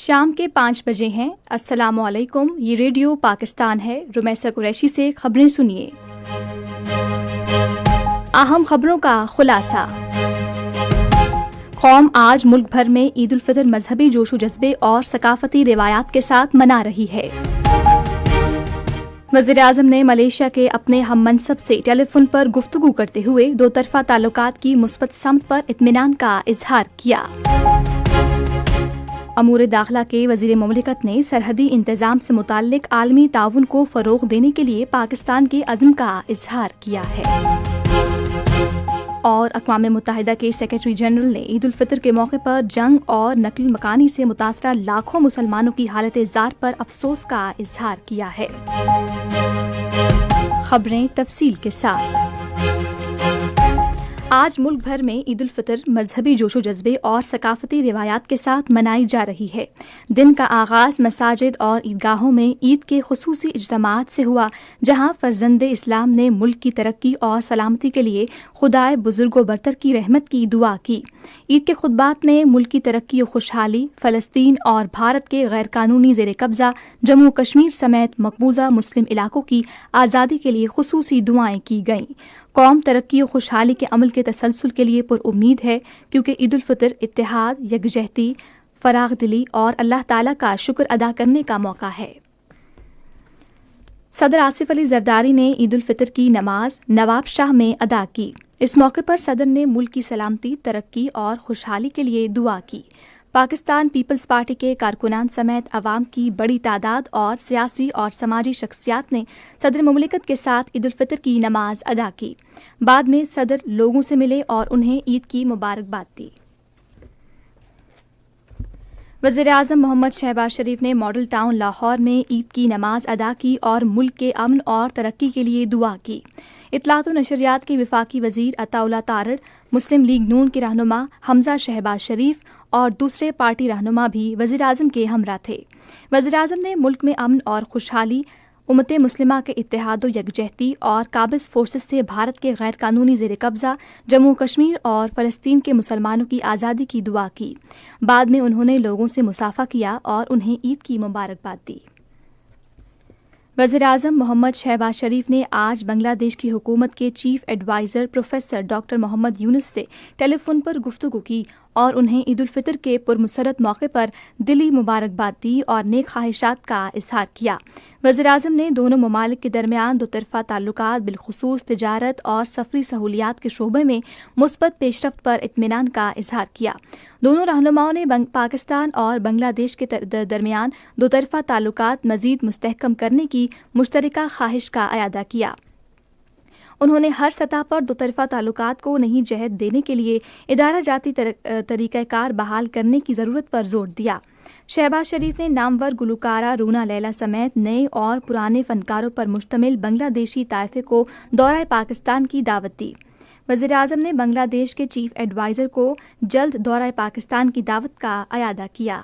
شام کے 5 بجے ہیں۔ السلام علیکم، یہ ریڈیو پاکستان ہے۔ رمیسہ قریشی سے خبریں سنیے۔ اہم خبروں کا خلاصہ۔ قوم آج ملک بھر میں عید الفطر مذہبی جوش و جذبے اور ثقافتی روایات کے ساتھ منا رہی ہے۔ وزیر اعظم نے ملیشیا کے اپنے ہم منصب سے ٹیلی فون پر گفتگو کرتے ہوئے دو طرفہ تعلقات کی مثبت سمت پر اطمینان کا اظہار کیا۔ امور داخلہ کے وزیر مملکت نے سرحدی انتظام سے متعلق عالمی تعاون کو فروغ دینے کے لیے پاکستان کے عزم کا اظہار کیا ہے۔ اور اقوام متحدہ کے سیکرٹری جنرل نے عید الفطر کے موقع پر جنگ اور نقل مکانی سے متاثرہ لاکھوں مسلمانوں کی حالت زار پر افسوس کا اظہار کیا ہے۔ خبریں تفصیل کے ساتھ۔ آج ملک بھر میں عید الفطر مذہبی جوش و جذبے اور ثقافتی روایات کے ساتھ منائی جا رہی ہے۔ دن کا آغاز مساجد اور عیدگاہوں میں عید کے خصوصی اجتماعات سے ہوا، جہاں فرزند اسلام نے ملک کی ترقی اور سلامتی کے لیے خدائے بزرگ و برتر کی رحمت کی دعا کی۔ عید کے خطبات میں ملک کی ترقی و خوشحالی، فلسطین اور بھارت کے غیر قانونی زیر قبضہ جموں کشمیر سمیت مقبوضہ مسلم علاقوں کی آزادی کے لیے خصوصی دعائیں کی گئیں۔ قوم ترقی و خوشحالی کے عمل کے تسلسل کے لیے پر امید ہے، کیونکہ عید الفطر اتحاد، یکجہتی، فراخ دلی اور اللہ تعالیٰ کا شکر ادا کرنے کا موقع ہے۔ صدر آصف علی زرداری نے عید الفطر کی نماز نواب شاہ میں ادا کی۔ اس موقع پر صدر نے ملک کی سلامتی، ترقی اور خوشحالی کے لیے دعا کی۔ پاکستان پیپلز پارٹی کے کارکنان سمیت عوام کی بڑی تعداد اور سیاسی اور سماجی شخصیات نے صدر مملکت کے ساتھ عید الفطر کی نماز ادا کی۔ بعد میں صدر لوگوں سے ملے اور انہیں عید کی مبارکباد دی۔ وزیر اعظم محمد شہباز شریف نے ماڈل ٹاؤن لاہور میں عید کی نماز ادا کی اور ملک کے امن اور ترقی کے لیے دعا کی۔ اطلاعات و نشریات کے وفاقی وزیر عطا اللہ تارڑ، مسلم لیگ نون کے رہنما حمزہ شہباز شریف اور دوسرے پارٹی رہنما بھی وزیر اعظم کے ہمراہ تھے۔ وزیر اعظم نے ملک میں امن اور خوشحالی، امت مسلمہ کے اتحاد و یکجہتی اور قابض فورسز سے بھارت کے غیر قانونی زیر قبضہ جموں کشمیر اور فلسطین کے مسلمانوں کی آزادی کی دعا کی۔ بعد میں انہوں نے لوگوں سے مصافحہ کیا اور انہیں عید کی مبارکباد دی۔ وزیر اعظم محمد شہباز شریف نے آج بنگلہ دیش کی حکومت کے چیف ایڈوائزر پروفیسر ڈاکٹر محمد یونس سے ٹیلی فون پر گفتگو کی اور انہیں عید الفطر کے پرمسرت موقع پر دلی مبارکباد دی اور نیک خواہشات کا اظہار کیا۔ وزیر اعظم نے دونوں ممالک کے درمیان دو طرفہ تعلقات، بالخصوص تجارت اور سفری سہولیات کے شعبے میں مثبت پیش رفت پر اطمینان کا اظہار کیا۔ دونوں رہنماؤں نے پاکستان اور بنگلہ دیش کے درمیان دو طرفہ تعلقات مزید مستحکم کرنے کی مشترکہ خواہش کا اعادہ کیا۔ انہوں نے ہر سطح پر دو طرفہ تعلقات کو نئی جہت دینے کے لیے ادارہ جاتی طریقہ کار بحال کرنے کی ضرورت پر زور دیا۔ شہباز شریف نے نامور گلوکارہ رونا لیلا سمیت نئے اور پرانے فنکاروں پر مشتمل بنگلہ دیشی طائفے کو دورہ پاکستان کی دعوت دی۔ وزیر اعظم نے بنگلہ دیش کے چیف ایڈوائزر کو جلد دورہ پاکستان کی دعوت کا اعادہ کیا۔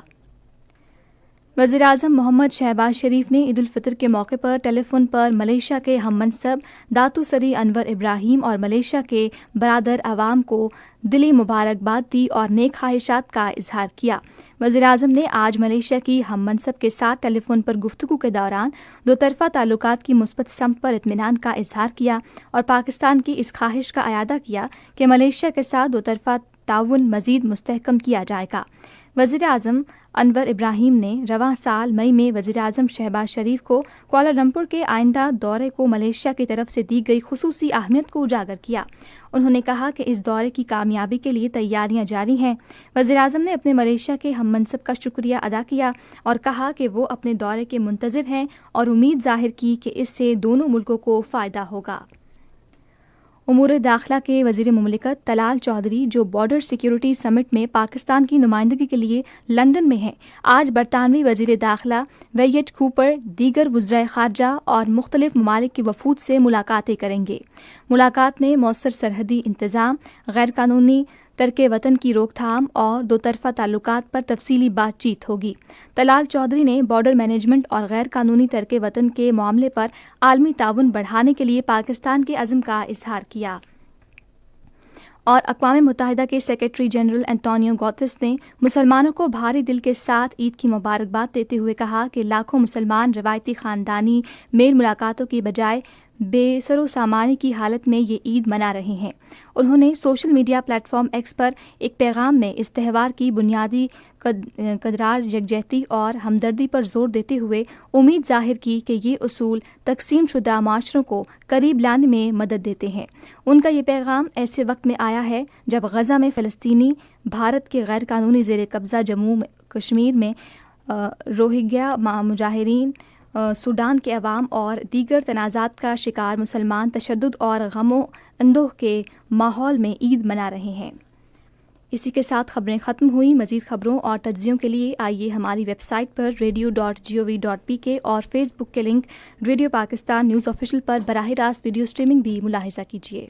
وزیر اعظم محمد شہباز شریف نے عید الفطر کے موقع پر ٹیلی فون پر ملیشیا کے ہم منصب داتو سری انور ابراہیم اور ملیشیا کے برادر عوام کو دلی مبارکباد دی اور نیک خواہشات کا اظہار کیا۔ وزیر اعظم نے آج ملیشیا کی ہم منصب کے ساتھ ٹیلی فون پر گفتگو کے دوران دو طرفہ تعلقات کی مثبت سمت پر اطمینان کا اظہار کیا اور پاکستان کی اس خواہش کا اعادہ کیا کہ ملیشیا کے ساتھ دو طرفہ تعاون مزید مستحکم کیا جائے گا۔ وزیر اعظم انور ابراہیم نے رواں سال مئی میں وزیر اعظم شہباز شریف کو کوالالمپور کے آئندہ دورے کو ملیشیا کی طرف سے دی گئی خصوصی اہمیت کو اجاگر کیا۔ انہوں نے کہا کہ اس دورے کی کامیابی کے لیے تیاریاں جاری ہیں۔ وزیر اعظم نے اپنے ملیشیا کے ہم منصب کا شکریہ ادا کیا اور کہا کہ وہ اپنے دورے کے منتظر ہیں اور امید ظاہر کی کہ اس سے دونوں ملکوں کو فائدہ ہوگا۔ امور داخلہ کے وزیر مملکت طلال چودھری، جو بارڈر سیکیورٹی سمٹ میں پاکستان کی نمائندگی کے لیے لندن میں ہیں، آج برطانوی وزیر داخلہ ویٹ کوپر، دیگر وزرائے خارجہ اور مختلف ممالک کے وفود سے ملاقاتیں کریں گے۔ ملاقات میں مؤثر سرحدی انتظام، غیر قانونی ترک وطن کی روک تھام اور دو طرفہ تعلقات پر تفصیلی بات چیت ہوگی۔ طلال چودھری نے بارڈر مینجمنٹ اور غیر قانونی ترک وطن کے معاملے پر عالمی تعاون بڑھانے کے لیے پاکستان کے عزم کا اظہار کیا اور اقوام متحدہ کے سیکرٹری جنرل انٹونیو گوترس نے مسلمانوں کو بھاری دل کے ساتھ عید کی مبارکباد دیتے ہوئے کہا کہ لاکھوں مسلمان روایتی خاندانی میل ملاقاتوں کی بجائے بے سر و سامانی کی حالت میں یہ عید منا رہے ہیں۔ انہوں نے social media platform X پر ایک پیغام میں اس تہوار کی بنیادی قدرار یکجہتی اور ہمدردی پر زور دیتے ہوئے امید ظاہر کی کہ یہ اصول تقسیم شدہ معاشروں کو قریب لانے میں مدد دیتے ہیں۔ ان کا یہ پیغام ایسے وقت میں آیا ہے جب غزہ میں فلسطینی، بھارت کے غیر قانونی زیر قبضہ جموں کشمیر میں روہنگیا مہاجرین، سوڈان کے عوام اور دیگر تنازعات کا شکار مسلمان تشدد اور غم و اندوہ کے ماحول میں عید منا رہے ہیں۔ اسی کے ساتھ خبریں ختم ہوئیں۔ مزید خبروں اور تجزیوں کے لیے آئیے ہماری ویب سائٹ پر radio.gov.pk اور فیس بک کے link radio Pakistan news official پر براہ راست ویڈیو اسٹریمنگ بھی ملاحظہ کیجیے۔